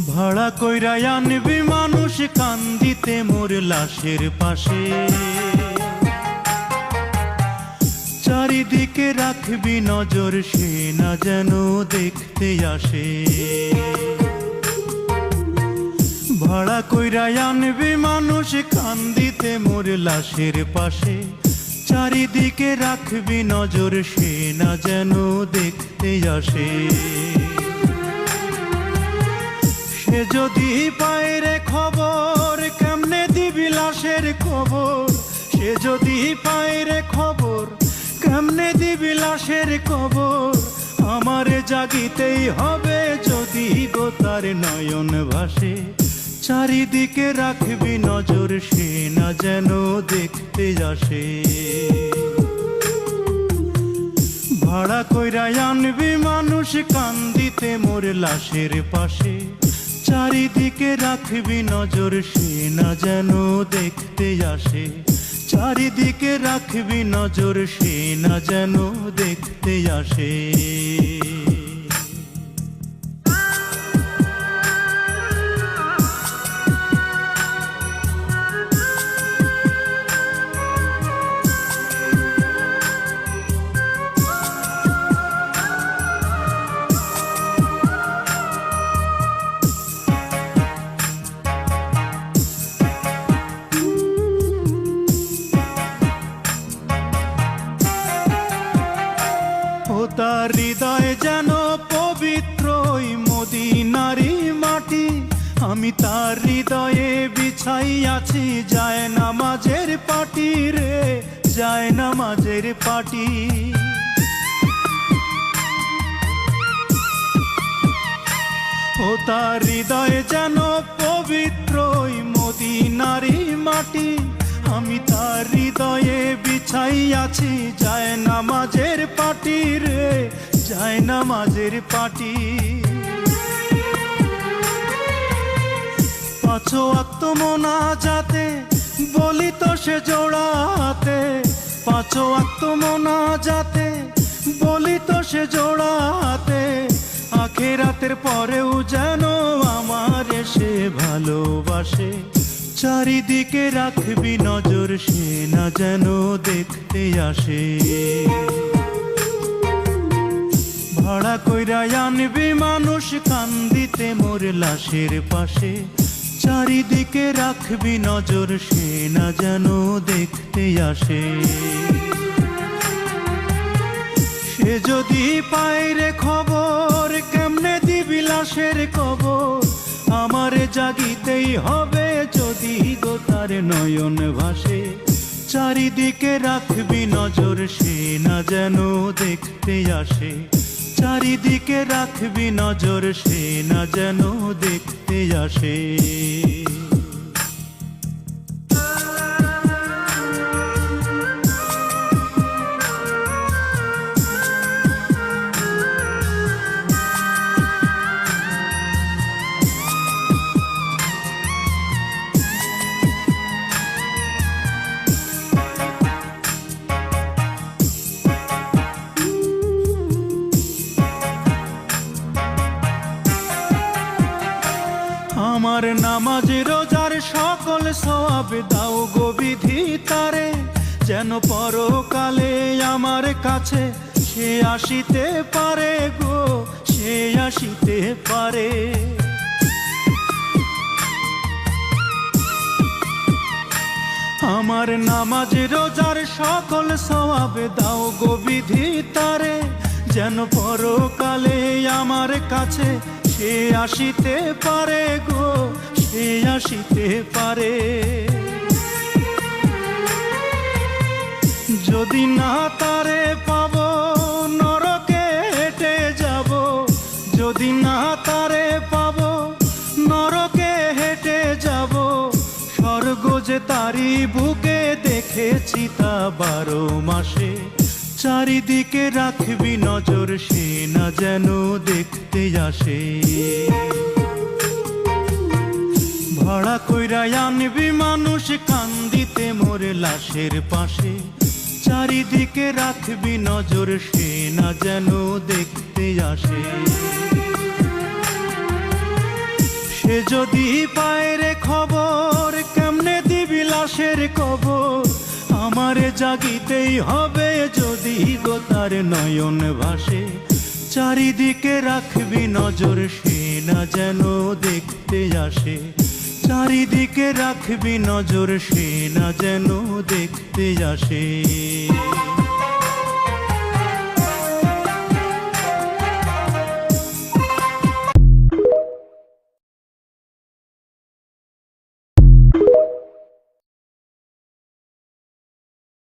ভাড়া কইরা আনবি মানুষ কান্দিতে মোর লাশের পাশে, চারিদিকে রাখবি নজর সে না যেন দেখতে আসে। ভাড়া কইরা আনবি মানুষ কান্দিতে মোর লাশের পাশে, চারিদিকে রাখবি নজর সে না যেন দেখতে আসে। সে যদি পায় রে খবর কেমনে দিবি লাশের খবর, সে যদি পায় রে খবর কেমনে দিবি লাশের খবর। আমারে জাগিতেই হবে যদি গো তার নয়ন ভাসে, চারিদিকে রাখবি নজর সে না যেন দেখতে আসে। ভাড়া কইরা আনবি মানুষ কান্দিতে মোর লাশের পাশে, চারিদিকে রাখবি নজর সে না যেন দেখতে আসে। চারিদিকে রাখবি নজর সে না যেন দেখতে আসে। তার হৃদয় যেন পবিত্র মদিনারি মাটি, আমি তার হৃদয়ে বিছাই আছি যায় নামাজের পাটি রে, যায় নামাজের পাটি। ও তার হৃদয় যেন পবিত্র মদিনারি মাটি, আমি তার হৃদয়ে বিছাই আছি যায় নামাজের পাটি রে, যায় নামাজের পাটি। পাঁচ ওয়াক্ত মোনাজাতে বলি তো সে জোড়াতে, পাঁচ ওয়াক্ত মোনাজাতে বলি তো সে জোড়াতে। আখিরাতের পরেও যেন আমার সে ভালোবাসে, চারিদিকে রাখবি নজর সে না যেন দেখতে আসে। ভাড়া কইরা আনবি মানুষ কান্দিতে মোর লাশের পাশে, চারিদিকে রাখবি নজর সে না যেন দেখতে আসে। সে যদি পায় রে খবর কেমনে দিবি লাশের খবর, আমারে জাগিতেই হবে যদি গো তার নয়ন ভাসে। চারিদিকে রাখবি নজর সে না যেন দেখতে আসে, চারিদিকে রাখবি নজর সে না যেন দেখতে আসে। আমার নামাজ রোজার সকল সওয়াব দাও গো বিধি তারে, যেন পরকালে আমার কাছে সে আসিতে পারে গো, সে আসিতে পারে। আমার নামাজ রোজার সকল সওয়াব দাও গো বিধি তারে, যেন পরকালে আমার কাছে সে আসিতে পারে গো, সে আসিতে পারে। যদি না তারে পাব নরকে হেঁটে যাব, যদি না তারে পাব নরকে হেঁটে যাব। স্বর্গ যে তারি বুকে দেখেছি তা 12 মাসে, চারিদিকে রাখবি নজর সে না যেন দেখতে আসে। ভাড়া কইরা আনবি মানুষ কান্দিতে মোর লাশের পাশে, চারিদিকে রাখবি নজর সে না যেন দেখতে আসে। যদি পায় রে খবর কেমনে দিবি লাশের কবর, আমারে জাগিতেই হবে যদি গো তার নয়ন ভাসে। চারিদিকে রাখবি নজর সে না যেন দেখতে আসে, চারিদিকে রাখবি নজর সে না যেন দেখতে আসে।